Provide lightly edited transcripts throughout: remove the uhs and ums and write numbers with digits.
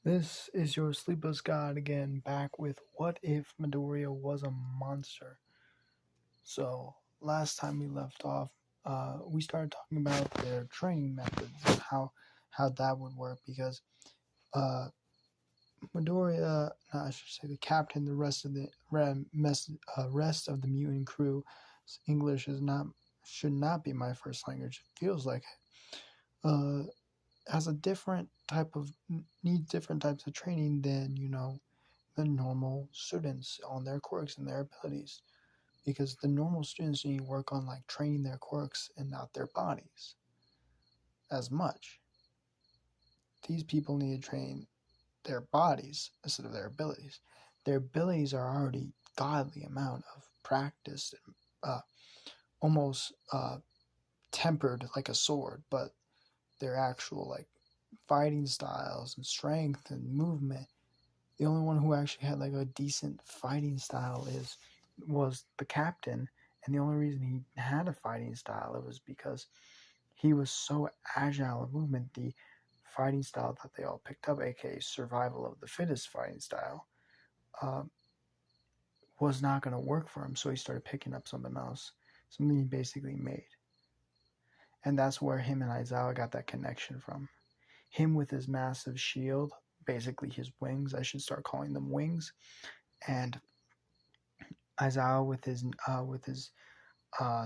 This is your sleepless god again, back with what if Midoriya was a monster? So, last time we left off, we started talking about their training methods and how that would work because uh, Midoriya, no, I should say the captain, the rest of the mutant crew, English is not should not be my first language. It feels like uh, has a different type of needs different types of training than the normal students on their quirks and their abilities, because the normal students need to work on like training their quirks and not their bodies as much. These people need to train their bodies instead of their abilities. Their abilities are already godly amount of practice and almost tempered like a sword, but their actual like fighting styles and strength and movement, the only one who actually had like a decent fighting style was the captain. And the only reason he had a fighting style, it was because he was so agile in movement. The fighting style that they all picked up, aka survival of the fittest fighting style, uh, was not going to work for him. So he started picking up something else, something he basically made. And that's where him and Aizawa got that connection from. Him with his massive shield, basically his wings, I should start calling them wings, and Aizawa with his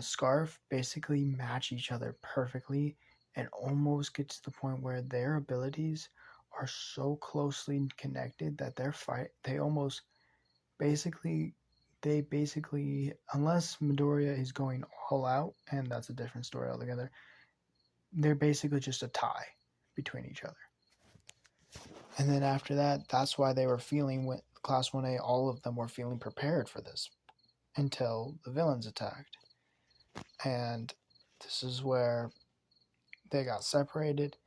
scarf basically match each other perfectly, and almost get to the point where their abilities are so closely connected that they almost basically unless Midoriya is going all out, and that's a different story altogether, they're basically just a tie between each other. And then after that, that's why they were feeling, with Class 1A, all of them were feeling prepared for this until the villains attacked. And this is where they got separated,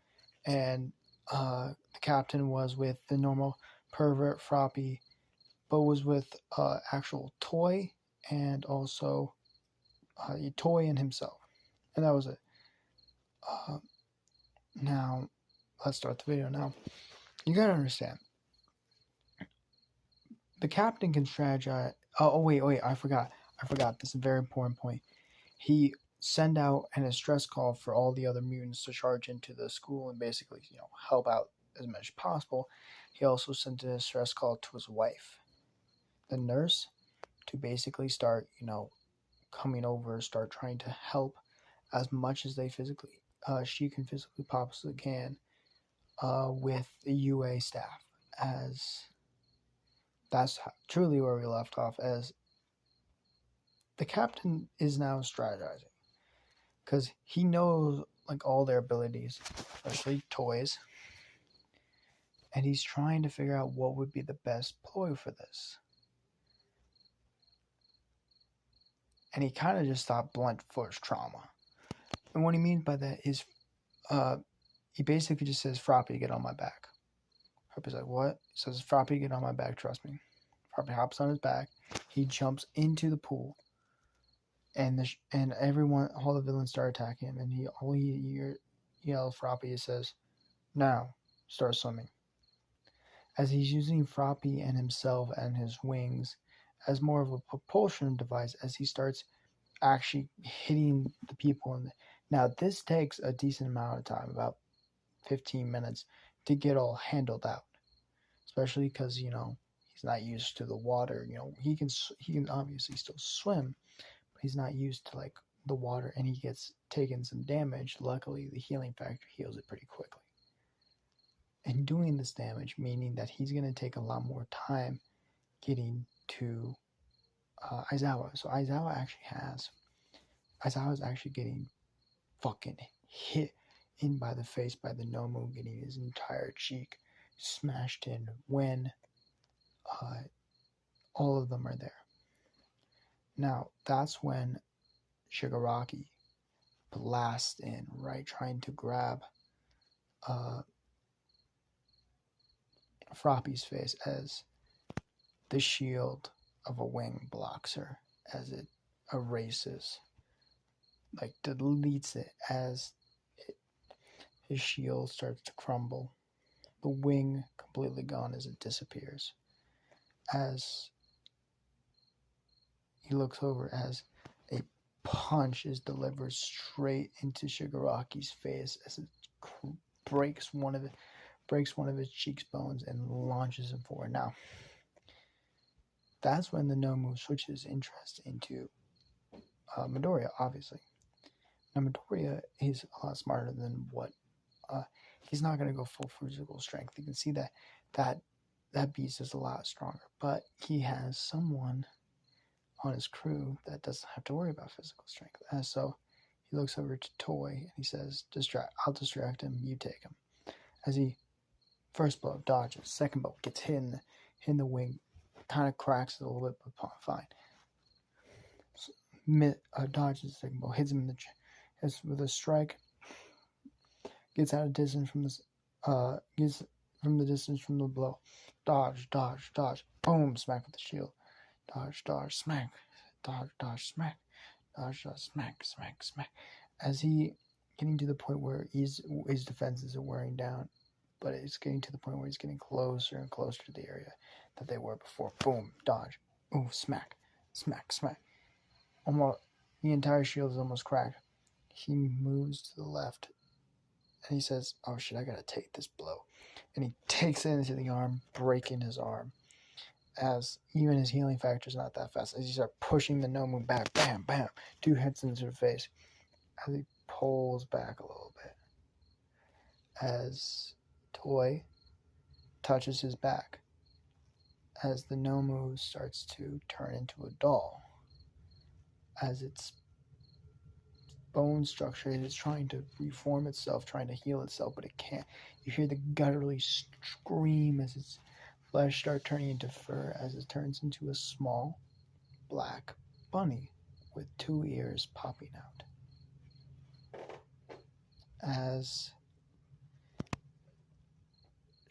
and the captain was with the normal pervert Froppy, but was with actual Toy, and also Toy and himself. And that was it. Now, let's start the video now. You gotta understand, the captain can strategize. Oh, wait, I forgot. This is a very important point. He sent out a stress call for all the other mutants to charge into the school and basically, help out as much as possible. He also sent a stress call to his wife, the nurse, to basically start, coming over, start trying to help as much as she can physically possibly can, with the UA staff, as that's truly where we left off, as the captain is now strategizing because he knows like all their abilities, especially Toys, and he's trying to figure out what would be the best ploy for this. And he kind of just thought blunt force trauma. And what he means by that is he basically just says, Froppy, get on my back. Froppy's like, what? He says, Froppy, get on my back, trust me. Froppy hops on his back. He jumps into the pool. And everyone, all the villains start attacking him. And he yells, Froppy, says, now, start swimming. As he's using Froppy and himself and his wings as more of a propulsion device, as he starts actually hitting the people. Now, this takes a decent amount of time, about 15 minutes, to get all handled out, especially because, he's not used to the water. He can obviously still swim, but he's not used to, like, the water, and he gets taken some damage. Luckily, the healing factor heals it pretty quickly. And doing this damage, meaning that he's going to take a lot more time getting to Aizawa. So Aizawa is actually getting fucking hit in by the face by the Nomu, getting his entire cheek smashed in when all of them are there. Now, that's when Shigaraki blasts in, right, trying to grab Froppy's face, as the shield of a wing blocks her, as it erases, like deletes it, as his shield starts to crumble. the wing completely gone as it disappears. As he looks over, as a punch is delivered straight into Shigaraki's face as it breaks one of his cheekbones and launches him forward. Now, that's when the Nomu switches interest into Midoriya, obviously. Now, Midoriya is a lot smarter than what he's not going to go full physical strength. You can see that beast is a lot stronger, but he has someone on his crew that doesn't have to worry about physical strength. And so he looks over to Toy and he says, I'll distract him, you take him. As he, first blow, dodges, second blow, gets hit in the wing, kind of cracks it a little bit, but fine. Dodges, second blow, hits him in the chest with a strike, gets out of distance from this, gets from the distance from the blow. Dodge, boom, smack with the shield. Dodge, smack, dodge, smack, dodge, smack. As he getting to the point where his defenses are wearing down, but it's getting to the point where he's getting closer and closer to the area that they were before. Boom, dodge, ooh, smack. Almost the entire shield is almost cracked. He moves to the left and he says, oh shit, I gotta take this blow. And he takes it into the arm, breaking his arm. As even his healing factor is not that fast. As he starts pushing the Nomu back, bam, bam, 2 hits into the face. As he pulls back a little bit. As Toy touches his back. As the Nomu starts to turn into a doll. As its bone structure is trying to reform itself, trying to heal itself, but it can't. You hear the gutturally scream as its flesh starts turning into fur, as it turns into a small black bunny with 2 ears popping out. As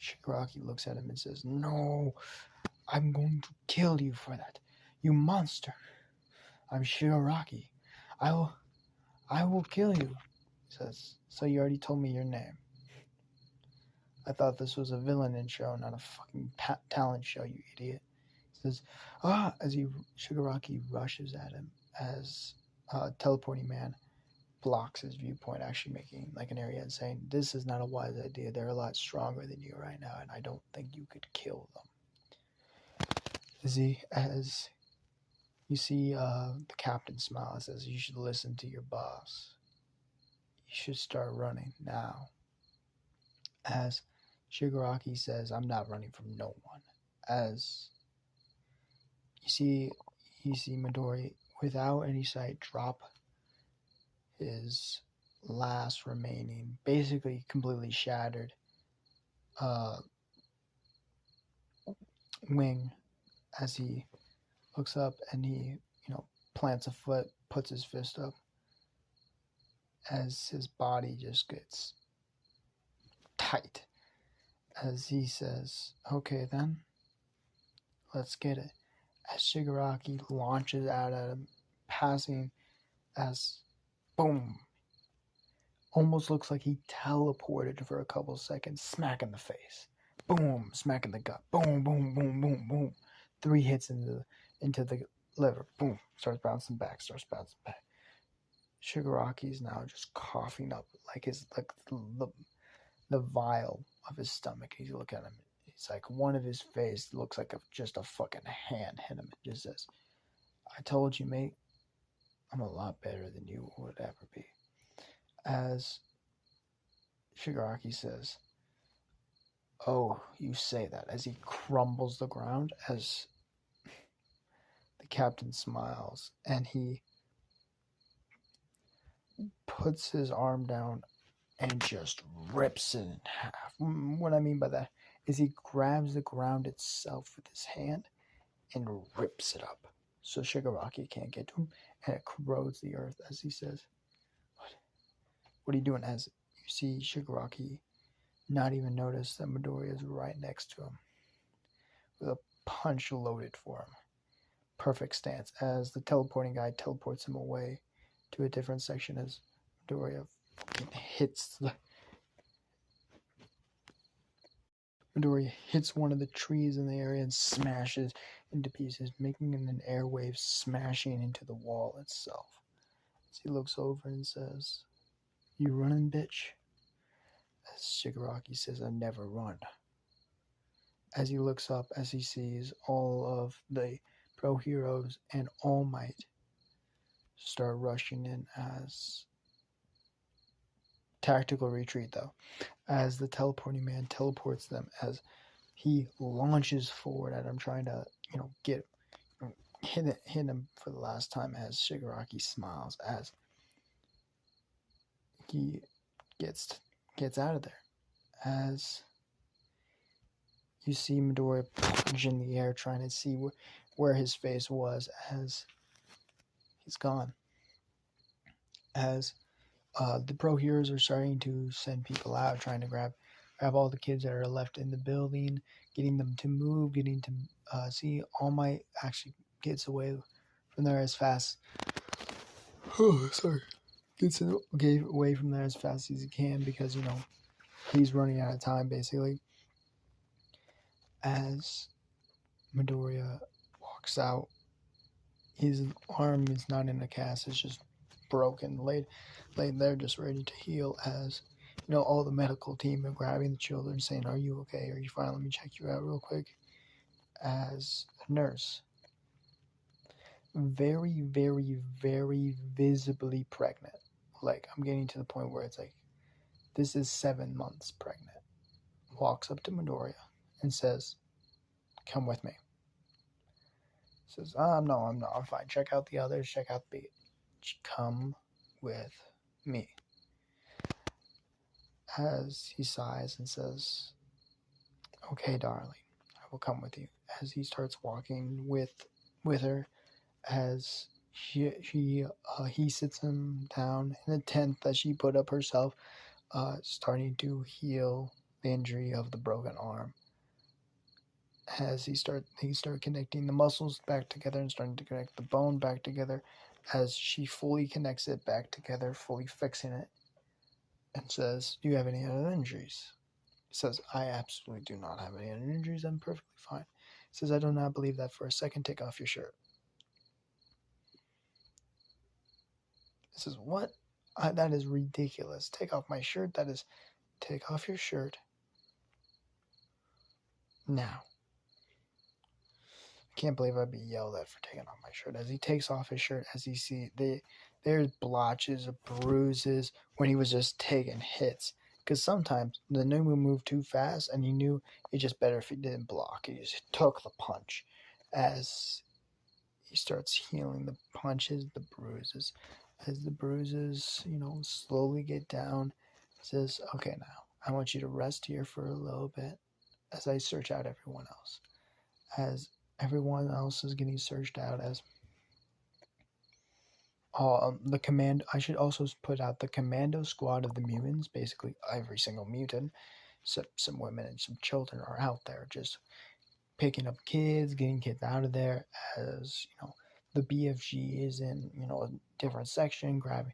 Shigaraki looks at him and says, no, I'm going to kill you for that, you monster. I'm Shigaraki. I will kill you. He says, so you already told me your name. I thought this was a villain show, not a fucking talent show, you idiot. He says, as Shigaraki rushes at him, as Teleporting Man blocks his viewpoint, actually making like an area and saying, this is not a wise idea. They're a lot stronger than you right now, and I don't think you could kill them. As you see the captain smile and says, you should listen to your boss. You should start running now. As Shigaraki says, I'm not running from no one. As you see Midori, without any sight, drop his last remaining, basically completely shattered wing, as he looks up and he, plants a foot, puts his fist up, as his body just gets tight, as he says, okay then, let's get it. As Shigaraki launches out at him, passing, as boom, almost looks like he teleported for a couple seconds, smack in the face, boom, smack in the gut, boom, boom, boom, boom, boom, 3 hits into the liver, boom, starts bouncing back. Shigaraki's now just coughing up like the vial of his stomach. You look at him, it's like one of his face looks like just a fucking hand hit him. It just says, I told you, mate, I'm a lot better than you would ever be. As Shigaraki says, oh, you say that, as he crumbles the ground, as the captain smiles and he puts his arm down and just rips it in half. What I mean by that is he grabs the ground itself with his hand and rips it up so Shigaraki can't get to him, and it corrodes the earth. As he says, what are you doing? As you see Shigaraki not even notice that Midoriya is right next to him with a punch loaded for him. Perfect stance, as the teleporting guy teleports him away to a different section, as Midoriya hits the Midoriya hits one of the trees in the area and smashes into pieces, making an airwave smashing into the wall itself. As he looks over and says, "You running, bitch?" As Shigaraki says, "I never run." As he looks up, as he sees all of the pro heroes and All Might start rushing in as tactical retreat, though, as the teleporting man teleports them, as he launches forward at him, trying to, get hit him for the last time. As Shigaraki smiles as he gets out of there. As you see Midoriya plunge in the air, trying to see where his face was, as he's gone. As the pro heroes are starting to send people out, trying to grab all the kids that are left in the building, getting them to move, getting to see All Might actually gets away from there as fast. Gets away from there as fast as he can, because he's running out of time basically. As Midoriya walks out, his arm is not in a cast; it's just broken, laid there, just ready to heal. As all the medical team are grabbing the children, saying, "Are you okay? Are you fine? Let me check you out real quick." As a nurse, very, very, very visibly pregnant, like I'm getting to the point where it's like, this is 7 months pregnant, walks up to Midoriya and says, "Come with me." Says, no, I'm not. I'm fine. Check out the others. Check out the beach. Come with me." As he sighs and says, "Okay, darling, I will come with you." As he starts walking with her, as he sits him down in a tent that she put up herself, starting to heal the injury of the broken arm. As he start connecting the muscles back together and starting to connect the bone back together, as she fully connects it back together, fully fixing it, and says, "Do you have any other injuries?" He says, "I absolutely do not have any other injuries. I'm perfectly fine." He says, "I do not believe that for a second. Take off your shirt." He says, "What? That is ridiculous. Take off my shirt? Take off your shirt now." Can't believe I'd be yelled at for taking off my shirt. As he takes off his shirt, as you see, there's blotches of bruises when he was just taking hits. Because sometimes the New would move too fast, and he knew it just better if he didn't block. He just took the punch. As he starts healing the punches, the bruises. As the bruises, slowly get down, he says, "Okay, now I want you to rest here for a little bit as I search out everyone else." As everyone else is getting searched out, as the command. I should also put out the commando squad of the mutants. Basically, every single mutant, some women and some children, are out there just picking up kids, getting kids out of there. As the BFG is in a different section, grabbing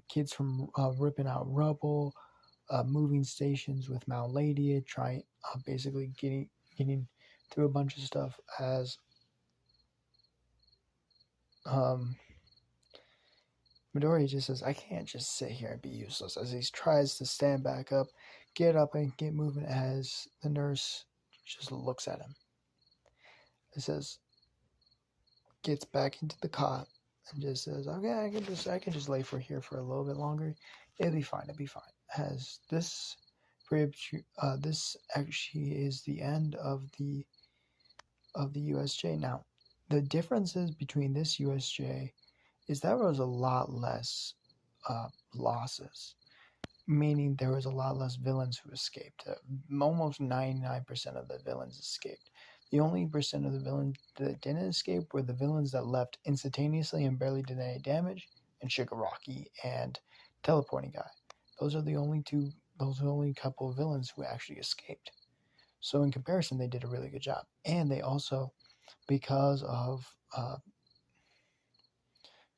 kids from ripping out rubble. Moving stations with Mount Lady, trying basically getting through a bunch of stuff. As Midoriya just says, "I can't just sit here and be useless." As he tries to stand back up, get up and get moving, as the nurse just looks at him. It says, gets back into the cot and just says, "Okay, I can just lay here for a little bit longer. It'll be fine. As this actually is the end of the USJ. Now, the differences between this USJ is that there was a lot less losses, meaning there was a lot less villains who escaped. Almost 99% of the villains escaped. The only percent of the villains that didn't escape were the villains that left instantaneously and barely did any damage, and Shigaraki and Teleporting Guy. Those are the only couple of villains who actually escaped. So in comparison, they did a really good job. And they also, because of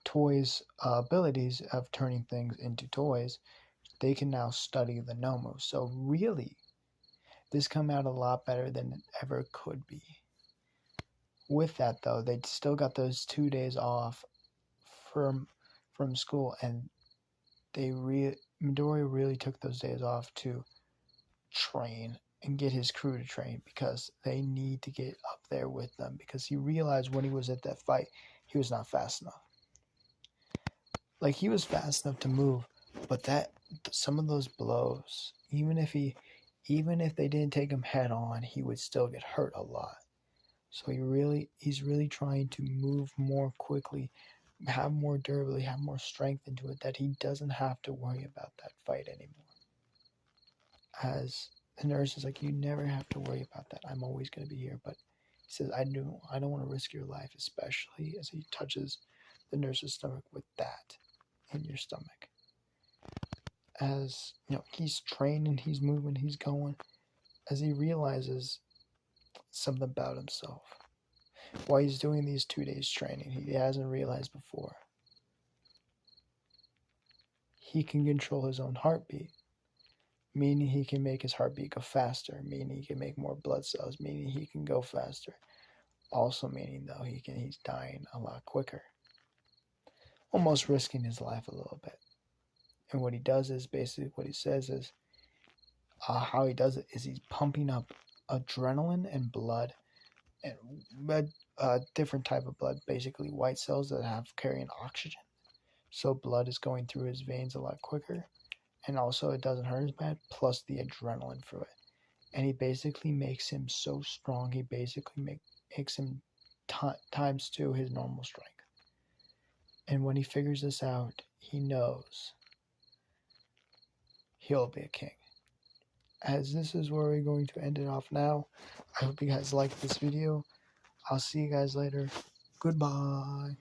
Toy's abilities of turning things into toys, they can now study the Nomu. So really, this come out a lot better than it ever could be. With that though, they still got those 2 days off from school, and Midoriya really took those days off to train and get his crew to train, because they need to get up there with them, because he realized when he was at that fight he was not fast enough. Like, he was fast enough to move, but that some of those blows, even if they didn't take him head on, he would still get hurt a lot. So he's really trying to move more quickly, have more durability, have more strength into it, that he doesn't have to worry about that fight anymore. As the nurse is like, you never have to worry about that. I'm always going to be here. But he says, I don't want to risk your life, especially as he touches the nurse's stomach with that in your stomach. As he's training, he's moving, he's going, as he realizes something about himself. While he's doing these 2 days training, he hasn't realized before. He can control his own heartbeat, meaning he can make his heartbeat go faster, meaning he can make more blood cells, meaning he can go faster. Also meaning, though, he's dying a lot quicker, almost risking his life a little bit. And what he does is, basically what he says is, how he does it is he's pumping up adrenaline and blood, and different type of blood, basically white cells that have carrying oxygen. So blood is going through his veins a lot quicker, and also it doesn't hurt as bad, plus the adrenaline for it. And he basically makes him so strong, he basically makes him times 2 his normal strength. And when he figures this out, he knows he'll be a king. As this is where we're going to end it off now. I hope you guys liked this video. I'll see you guys later. Goodbye.